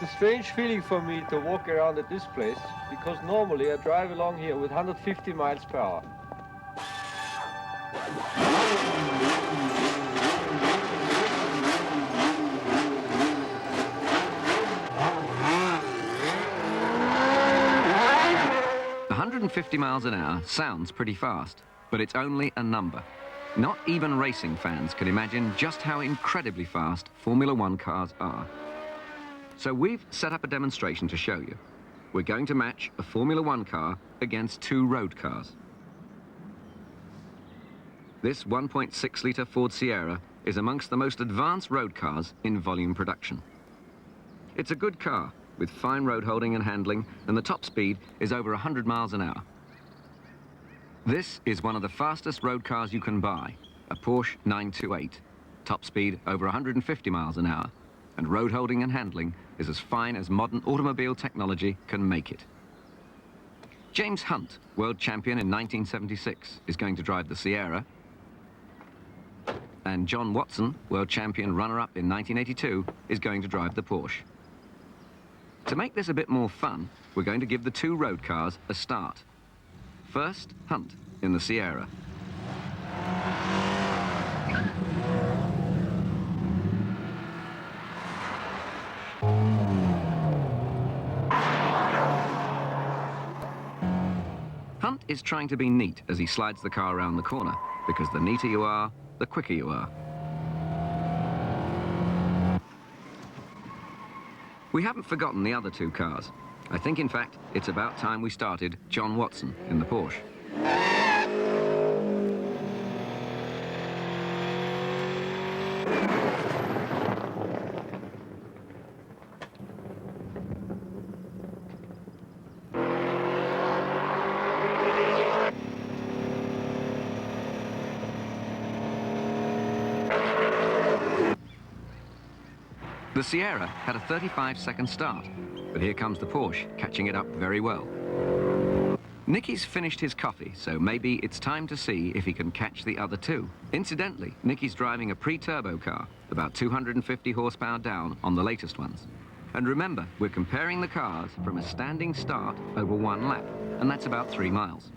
It's a strange feeling for me to walk around at this place, because normally I drive along here with 150 miles per hour. "150 miles an hour sounds pretty fast, but it's only a number. Not even racing fans can imagine just how incredibly fast Formula One cars are. So we've set up a demonstration to show you. We're going to match a Formula One car against two road cars. This 1.6-litre Ford Sierra is amongst the most advanced road cars in volume production. It's a good car with fine road holding and handling, and the top speed is over 100 miles an hour. This is one of the fastest road cars you can buy, a Porsche 928. Top speed over 150 miles an hour, and road holding and handling is as fine as modern automobile technology can make it. James Hunt, world champion in 1976, is going to drive the Sierra, and John Watson, world champion runner-up in 1982, is going to drive the Porsche. To make this a bit more fun, we're going to give the two road cars a start. First, Hunt in the Sierra. Hunt is trying to be neat as he slides the car around the corner, because the neater you are, the quicker you are. We haven't forgotten the other two cars. I think, in fact, it's about time we started John Watson in the Porsche. The Sierra had a 35-second start, but here comes the Porsche, catching it up very well. Niki's finished his coffee, so maybe it's time to see if he can catch the other two. Incidentally, Niki's driving a pre-turbo car, about 250 horsepower down on the latest ones. And remember, we're comparing the cars from a standing start over 1 lap, and that's about 3 miles.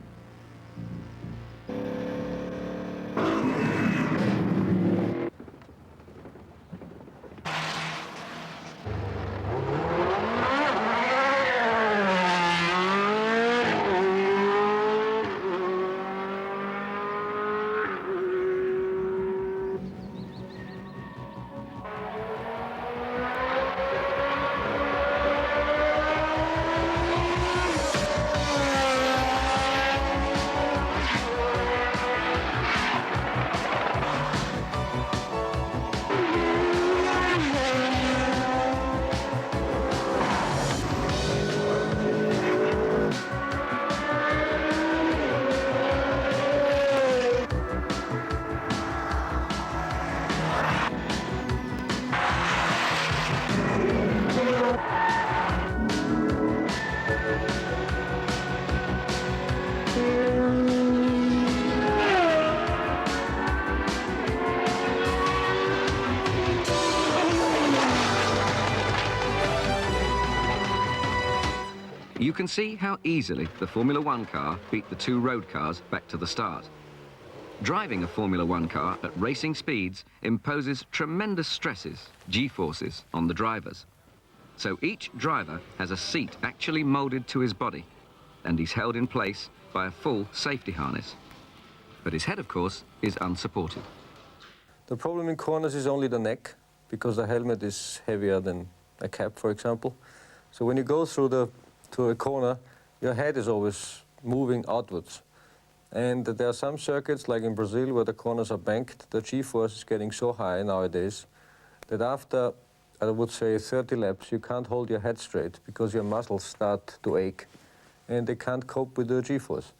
You can see how easily the Formula One car beat the two road cars back to the start. Driving a Formula One car at racing speeds imposes tremendous stresses, G-forces, on the drivers. So each driver has a seat actually molded to his body, and he's held in place by a full safety harness. But his head, of course, is unsupported. The problem in corners is only the neck, because the helmet is heavier than a cap, for example. So when you go through to a corner, your head is always moving outwards. And there are some circuits, like in Brazil, where the corners are banked. The G-force is getting so high nowadays that after, I would say, 30 laps, you can't hold your head straight because your muscles start to ache, and they can't cope with the G-force.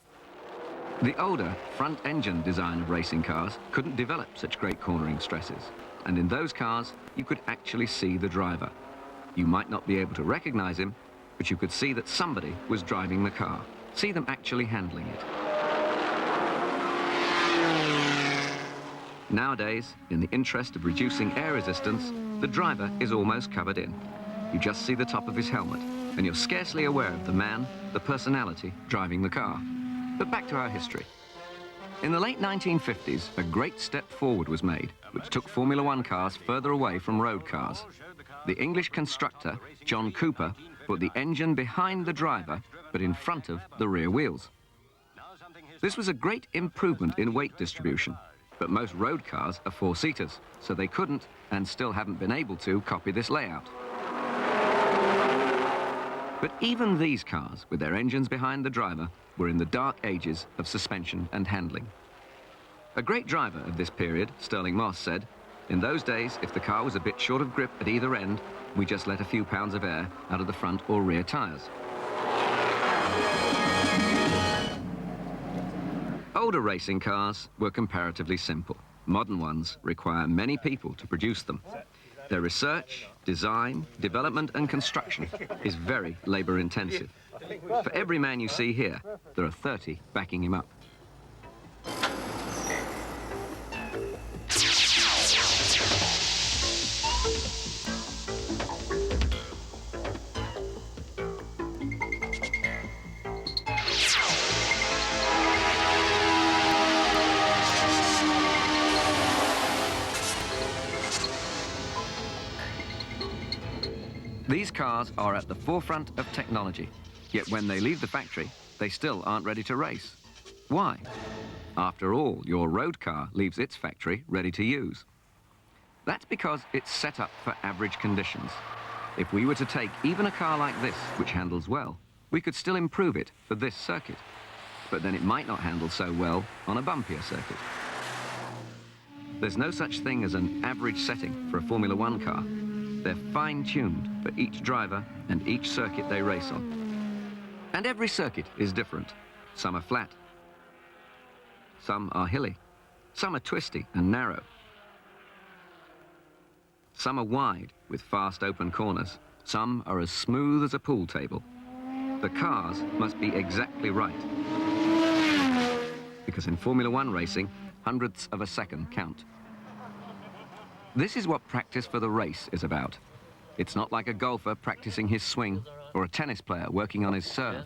The older front-engine design of racing cars couldn't develop such great cornering stresses. And in those cars, you could actually see the driver. You might not be able to recognize him, but you could see that somebody was driving the car, see them actually handling it. Nowadays, in the interest of reducing air resistance, the driver is almost covered in. you just see the top of his helmet, and you're scarcely aware of the man, the personality, driving the car. But back to our history. In the late 1950s, a great step forward was made, which took Formula One cars further away from road cars. The English constructor, John Cooper, put the engine behind the driver, but in front of the rear wheels. This was a great improvement in weight distribution, but most road cars are four-seaters, so they couldn't, and still haven't been able to, copy this layout. But even these cars, with their engines behind the driver, were in the dark ages of suspension and handling. A great driver of this period, Stirling Moss, said, "In those days, if the car was a bit short of grip at either end, we just let a few pounds of air out of the front or rear tyres." Older racing cars were comparatively simple. Modern ones require many people to produce them. Their research, design, development and construction is very labour-intensive. For every man you see here, there are 30 backing him up. These cars are at the forefront of technology, yet when they leave the factory, they still aren't ready to race. Why? After all, your road car leaves its factory ready to use. That's because it's set up for average conditions. If we were to take even a car like this, which handles well, we could still improve it for this circuit. But then it might not handle so well on a bumpier circuit. There's no such thing as an average setting for a Formula One car. They're fine-tuned for each driver and each circuit they race on. And every circuit is different. Some are flat. Some are hilly. Some are twisty and narrow. Some are wide with fast open corners. Some are as smooth as a pool table. The cars must be exactly right. Because in Formula One racing, hundredths of a second count. This is what practice for the race is about. It's not like a golfer practicing his swing or a tennis player working on his serve.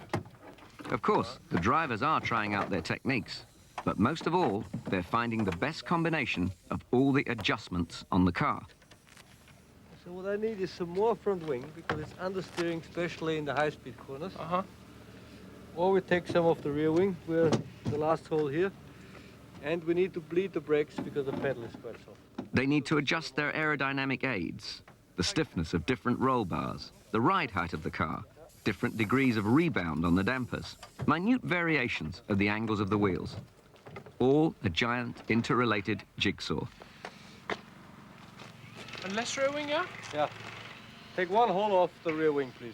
Of course, the drivers are trying out their techniques, but most of all, they're finding the best combination of all the adjustments on the car. So what I need is some more front wing, because it's understeering, especially in the high-speed corners. Or we take some of the rear wing, we're the last hole here. And we need to bleed the brakes because the pedal is quite soft. They need to adjust their aerodynamic aids, the stiffness of different roll bars, the ride height of the car, different degrees of rebound on the dampers, minute variations of the angles of the wheels. All a giant interrelated jigsaw. And less rear wing, yeah? Yeah. Take one hole off the rear wing, please.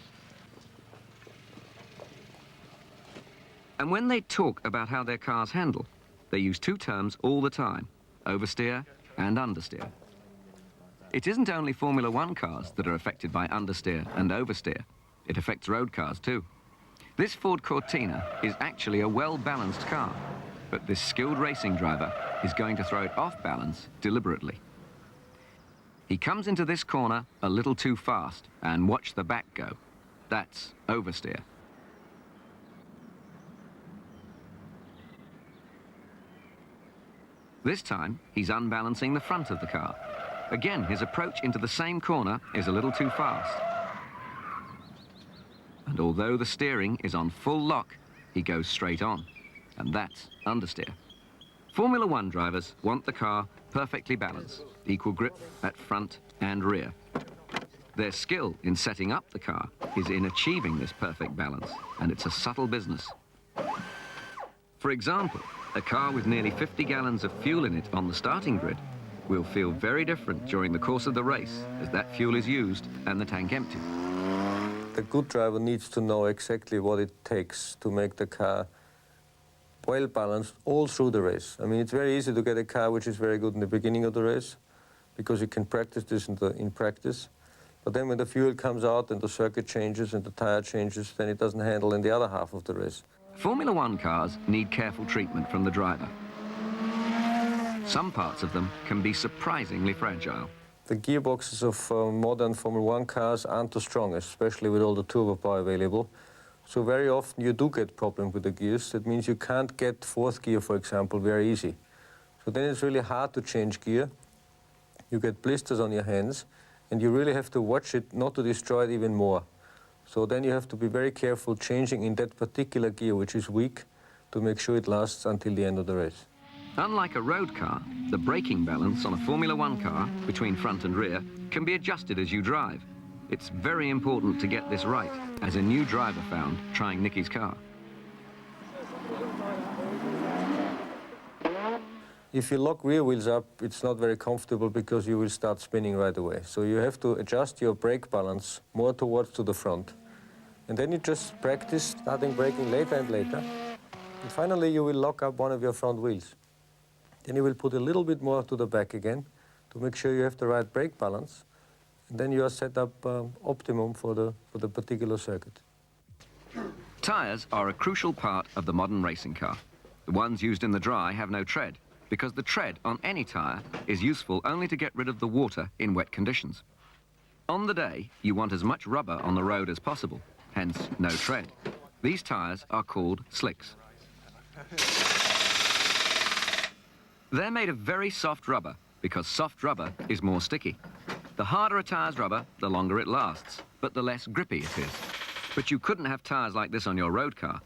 And when they talk about how their cars handle, they use two terms all the time, oversteer and understeer. It isn't only Formula One cars that are affected by understeer and oversteer. It affects road cars too. This Ford Cortina is actually a well-balanced car, but this skilled racing driver is going to throw it off balance deliberately. He comes into this corner a little too fast, and watch the back go. That's oversteer. This time, he's unbalancing the front of the car. Again, his approach into the same corner is a little too fast. And although the steering is on full lock, he goes straight on. And that's understeer. Formula One drivers want the car perfectly balanced, equal grip at front and rear. Their skill in setting up the car is in achieving this perfect balance, and it's a subtle business. For example, a car with nearly 50 gallons of fuel in it on the starting grid will feel very different during the course of the race as that fuel is used and the tank empties. The good driver needs to know exactly what it takes to make the car well balanced all through the race. I mean, it's very easy to get a car which is very good in the beginning of the race because you can practice this in practice. But then when the fuel comes out and the circuit changes and the tire changes, then it doesn't handle in the other half of the race. Formula One cars need careful treatment from the driver. Some parts of them can be surprisingly fragile. the gearboxes of modern Formula 1 cars aren't the strongest, especially with all the turbo power available. So very often you do get problems with the gears. That means you can't get fourth gear, for example, very easy. So then it's really hard to change gear. You get blisters on your hands, and you really have to watch it not to destroy it even more. So then you have to be very careful changing in that particular gear, which is weak, to make sure it lasts until the end of the race. Unlike a road car, the braking balance on a Formula 1 car, between front and rear, can be adjusted as you drive. It's very important to get this right, as a new driver found trying Niki's car. If you lock rear wheels up, it's not very comfortable because you will start spinning right away. So you have to adjust your brake balance more towards to the front. And then you just practice starting braking later and later. And finally you will lock up one of your front wheels. Then you will put a little bit more to the back again to make sure you have the right brake balance. And then you are set up optimum for the particular circuit. Tyres are a crucial part of the modern racing car. The ones used in the dry have no tread, because the tread on any tyre is useful only to get rid of the water in wet conditions. On the day, you want as much rubber on the road as possible, hence no tread. These tyres are called slicks. They're made of very soft rubber, because soft rubber is more sticky. The harder a tyre's rubber, the longer it lasts, but the less grippy it is. But you couldn't have tyres like this on your road car.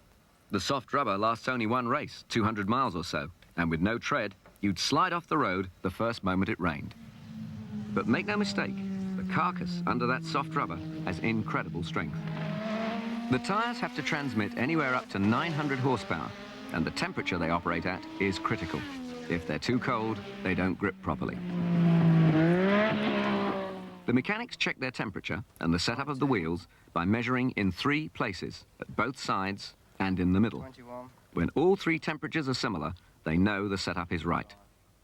The soft rubber lasts only one race, 200 miles or so, and with no tread, you'd slide off the road the first moment it rained. But make no mistake, the carcass under that soft rubber has incredible strength. The tyres have to transmit anywhere up to 900 horsepower, and the temperature they operate at is critical. If they're too cold, they don't grip properly. The mechanics check their temperature and the setup of the wheels by measuring in 3 places, at both sides and in the middle. 21. When all 3 temperatures are similar, they know the setup is right.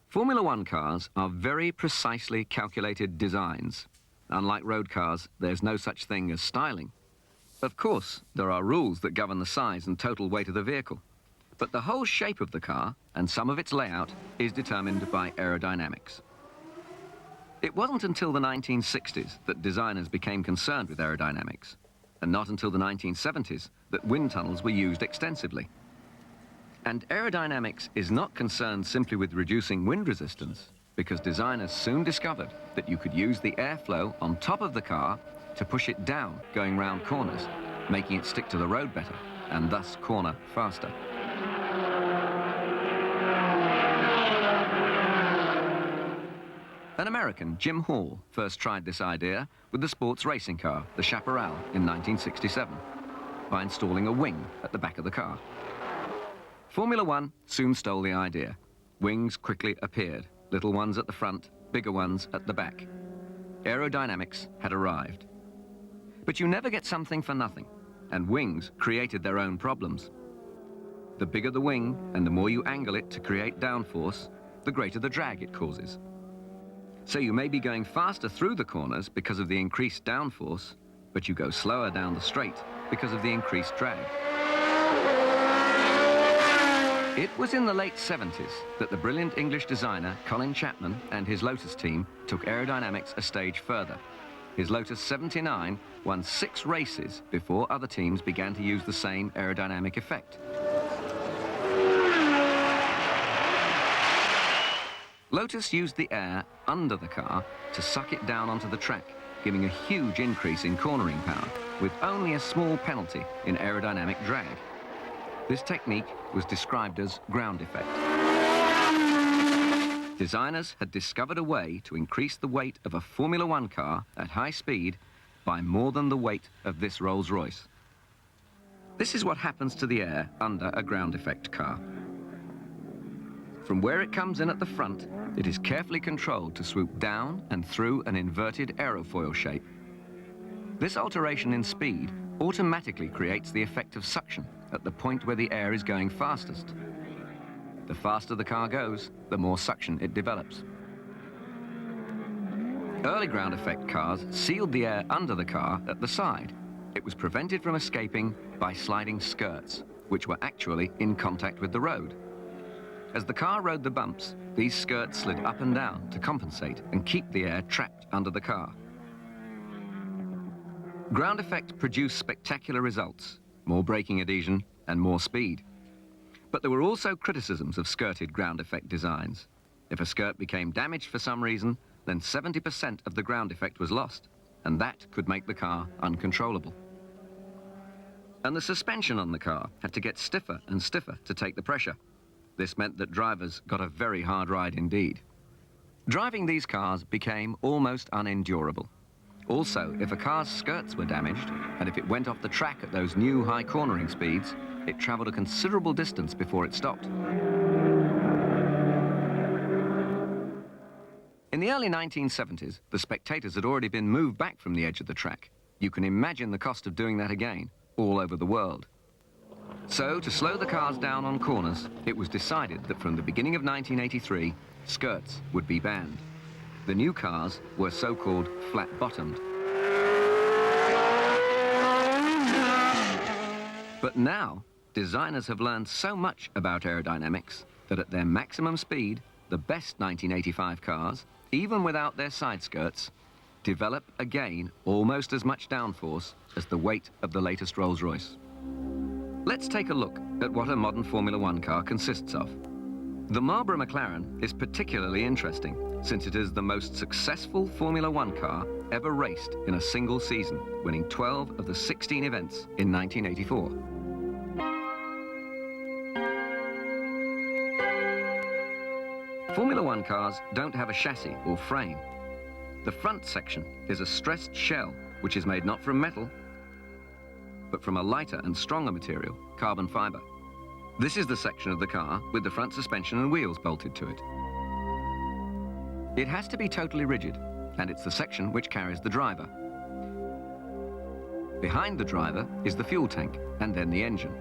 Formula 1 cars are very precisely calculated designs. Unlike road cars, there's no such thing as styling. Of course, there are rules that govern the size and total weight of the vehicle. But the whole shape of the car and some of its layout is determined by aerodynamics. It wasn't until the 1960s that designers became concerned with aerodynamics, and not until the 1970s that wind tunnels were used extensively. And aerodynamics is not concerned simply with reducing wind resistance, because designers soon discovered that you could use the airflow on top of the car to push it down going round corners, making it stick to the road better, and thus corner faster. An American, Jim Hall, first tried this idea with the sports racing car, the Chaparral, in 1967, by installing a wing at the back of the car. Formula 1 soon stole the idea. Wings quickly appeared, little ones at the front, bigger ones at the back. Aerodynamics had arrived. But you never get something for nothing, and wings created their own problems. The bigger the wing and the more you angle it to create downforce, the greater the drag it causes. So you may be going faster through the corners because of the increased downforce, but you go slower down the straight because of the increased drag. It was in the late 70s that the brilliant English designer Colin Chapman and his Lotus team took aerodynamics a stage further. His Lotus 79 won 6 races before other teams began to use the same aerodynamic effect. Lotus used the air under the car to suck it down onto the track, giving a huge increase in cornering power, with only a small penalty in aerodynamic drag. This technique was described as ground effect. Designers had discovered a way to increase the weight of a Formula 1 car at high speed by more than the weight of this Rolls-Royce. This is what happens to the air under a ground effect car. From where it comes in at the front, it is carefully controlled to swoop down and through an inverted aerofoil shape. This alteration in speed automatically creates the effect of suction at the point where the air is going fastest. The faster the car goes, the more suction it develops. Early ground effect cars sealed the air under the car at the side. It was prevented from escaping by sliding skirts, which were actually in contact with the road. As the car rode the bumps, these skirts slid up and down to compensate and keep the air trapped under the car. Ground effect produced spectacular results, more braking adhesion and more speed. But there were also criticisms of skirted ground effect designs. If a skirt became damaged for some reason, then 70% of the ground effect was lost, and that could make the car uncontrollable. And the suspension on the car had to get stiffer and stiffer to take the pressure. This meant that drivers got a very hard ride indeed. Driving these cars became almost unendurable. Also, if a car's skirts were damaged, and if it went off the track at those new high cornering speeds, it travelled a considerable distance before it stopped. In the early 1970s, the spectators had already been moved back from the edge of the track. You can imagine the cost of doing that again, all over the world. So, to slow the cars down on corners, it was decided that from the beginning of 1983, skirts would be banned. The new cars were so-called flat-bottomed. But now, designers have learned so much about aerodynamics that at their maximum speed, the best 1985 cars, even without their side skirts, develop again almost as much downforce as the weight of the latest Rolls-Royce. Let's take a look at what a modern Formula One car consists of. The Marlboro McLaren is particularly interesting since it is the most successful Formula One car ever raced in a single season, winning 12 of the 16 events in 1984. Formula One cars don't have a chassis or frame. The front section is a stressed shell, which is made not from metal, but from a lighter and stronger material, carbon fiber. This is the section of the car with the front suspension and wheels bolted to it. It has to be totally rigid, and it's the section which carries the driver. Behind the driver is the fuel tank, and then the engine.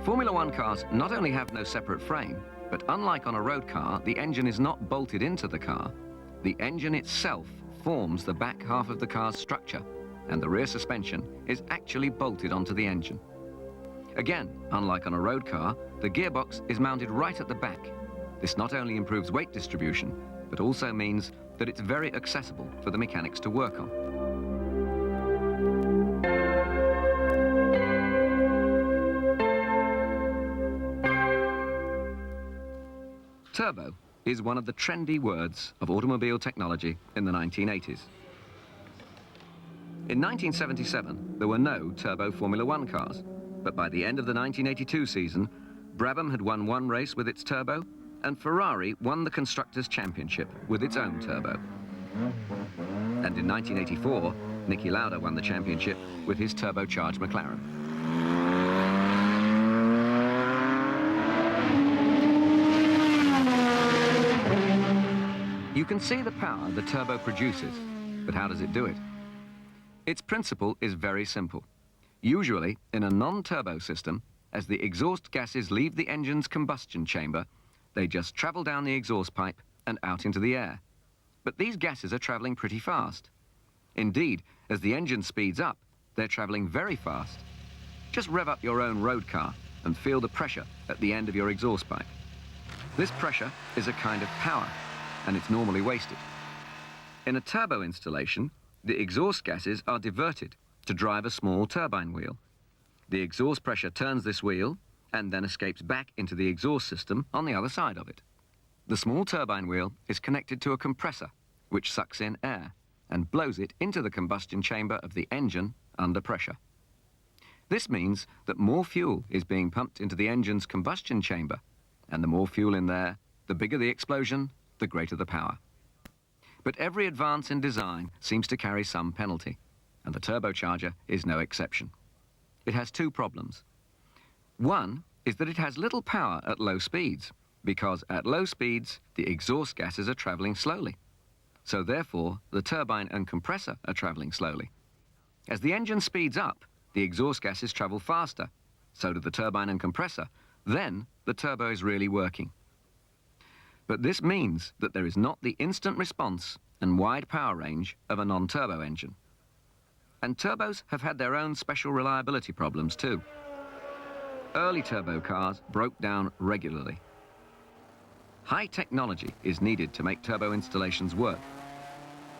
Formula One cars not only have no separate frame, but unlike on a road car, the engine is not bolted into the car. The engine itself forms the back half of the car's structure, and the rear suspension is actually bolted onto the engine. Again, unlike on a road car, the gearbox is mounted right at the back. This not only improves weight distribution, but also means that it's very accessible for the mechanics to work on. Turbo is one of the trendy words of automobile technology in the 1980s. In 1977, there were no turbo Formula One cars, but by the end of the 1982 season, Brabham had won one race with its turbo, and Ferrari won the Constructors' Championship with its own turbo. And in 1984, Niki Lauda won the championship with his turbocharged McLaren. You can see the power the turbo produces, but how does it do it? Its principle is very simple. Usually, in a non-turbo system, as the exhaust gases leave the engine's combustion chamber, they just travel down the exhaust pipe and out into the air. But these gases are traveling pretty fast. Indeed, as the engine speeds up, they're traveling very fast. Just rev up your own road car and feel the pressure at the end of your exhaust pipe. This pressure is a kind of power, and it's normally wasted. In a turbo installation, the exhaust gases are diverted to drive a small turbine wheel. The exhaust pressure turns this wheel and then escapes back into the exhaust system on the other side of it. The small turbine wheel is connected to a compressor, which sucks in air and blows it into the combustion chamber of the engine under pressure. This means that more fuel is being pumped into the engine's combustion chamber, and the more fuel in there, the bigger the explosion, the greater the power. But every advance in design seems to carry some penalty, and the turbocharger is no exception. It has two problems. One is that it has little power at low speeds, because at low speeds, the exhaust gases are traveling slowly. So therefore, the turbine and compressor are traveling slowly. As the engine speeds up, the exhaust gases travel faster. So do the turbine and compressor. Then the turbo is really working. But this means that there is not the instant response and wide power range of a non-turbo engine. And turbos have had their own special reliability problems too. Early turbo cars broke down regularly. High technology is needed to make turbo installations work.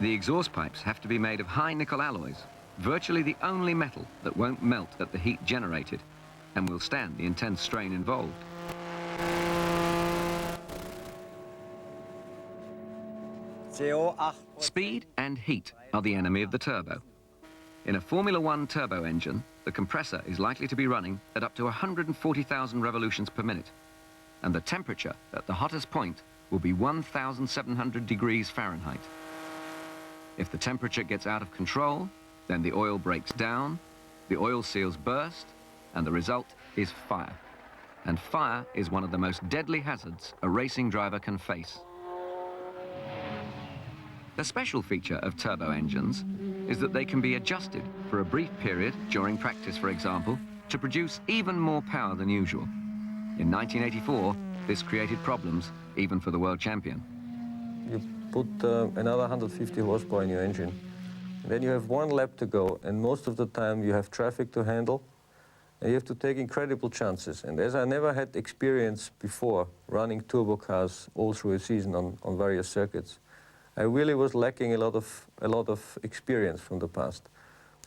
The exhaust pipes have to be made of high nickel alloys, virtually the only metal that won't melt at the heat generated and will stand the intense strain involved. Speed and heat are the enemy of the turbo. In a Formula One turbo engine, the compressor is likely to be running at up to 140,000 revolutions per minute, and the temperature at the hottest point will be 1,700 degrees Fahrenheit. If the temperature gets out of control, then the oil breaks down, the oil seals burst, and the result is fire. And fire is one of the most deadly hazards a racing driver can face. A special feature of turbo engines is that they can be adjusted for a brief period during practice, for example, to produce even more power than usual. In 1984, this created problems even for the world champion. You put another 150 horsepower in your engine. And then you have one lap to go, and most of the time you have traffic to handle, and you have to take incredible chances. And as I never had experience before running turbo cars all through a season on various circuits, I really was lacking a lot of experience from the past.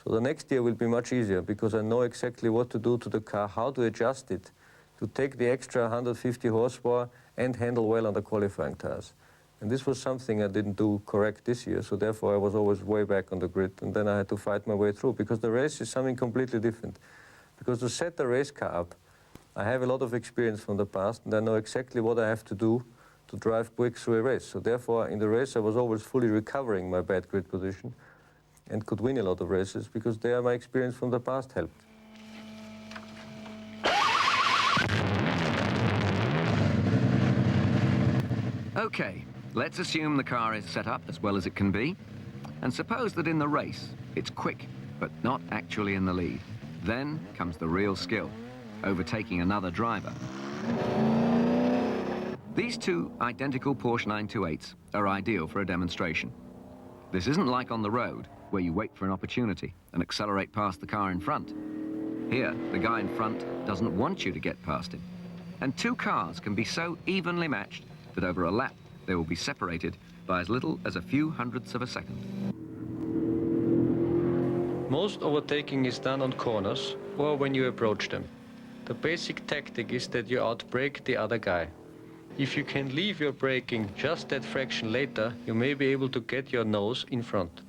So the next year will be much easier because I know exactly what to do to the car, how to adjust it, to take the extra 150 horsepower and handle well on the qualifying tires. And this was something I didn't do correct this year, so therefore I was always way back on the grid, and then I had to fight my way through because the race is something completely different. Because to set the race car up, I have a lot of experience from the past, and I know exactly what I have to do to drive quick through a race. So therefore, in the race, I was always fully recovering my bad grid position and could win a lot of races because there my experience from the past helped. Okay, let's assume the car is set up as well as it can be, and suppose that in the race, it's quick, but not actually in the lead. Then comes the real skill, overtaking another driver. These two identical Porsche 928s are ideal for a demonstration. This isn't like on the road, where you wait for an opportunity and accelerate past the car in front. Here, the guy in front doesn't want you to get past him. And two cars can be so evenly matched that over a lap, they will be separated by as little as a few hundredths of a second. Most overtaking is done on corners or when you approach them. The basic tactic is that you outbrake the other guy. If you can leave your braking just that fraction later, you may be able to get your nose in front.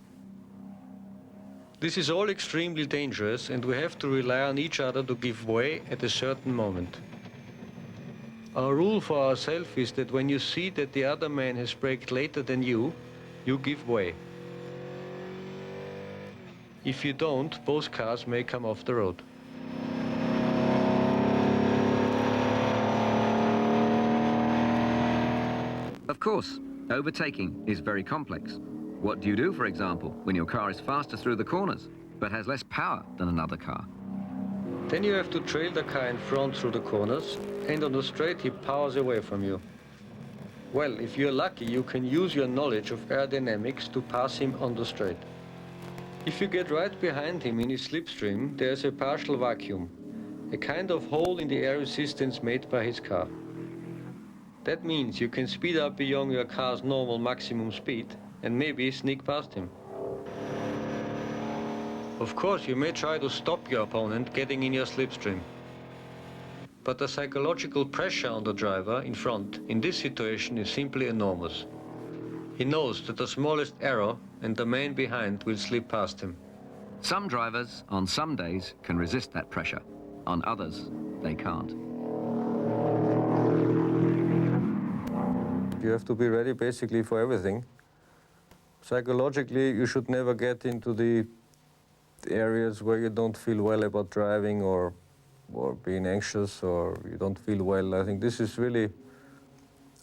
This is all extremely dangerous, and we have to rely on each other to give way at a certain moment. Our rule for ourselves is that when you see that the other man has braked later than you give way. If you don't, both cars may come off the road. Of course, overtaking is very complex. What do you do, for example, when your car is faster through the corners, but has less power than another car? Then you have to trail the car in front through the corners, and on the straight he powers away from you. Well, if you're lucky, you can use your knowledge of aerodynamics to pass him on the straight. If you get right behind him in his slipstream, there's a partial vacuum, a kind of hole in the air resistance made by his car. That means you can speed up beyond your car's normal maximum speed and maybe sneak past him. Of course, you may try to stop your opponent getting in your slipstream. But the psychological pressure on the driver in front in this situation is simply enormous. He knows that the smallest error and the man behind will slip past him. Some drivers, on some days, can resist that pressure. On others, they can't. You have to be ready basically for everything. Psychologically, you should never get into the areas where you don't feel well about driving or being anxious or you don't feel well. I think this is really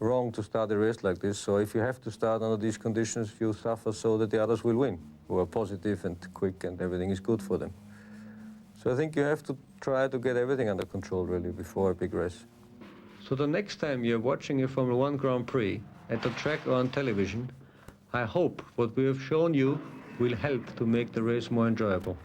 wrong to start a race like this. So if you have to start under these conditions, you suffer so that the others will win, who are positive and quick and everything is good for them. So I think you have to try to get everything under control really before a big race. So the next time you're watching a Formula One Grand Prix at the track or on television, I hope what we have shown you will help to make the race more enjoyable.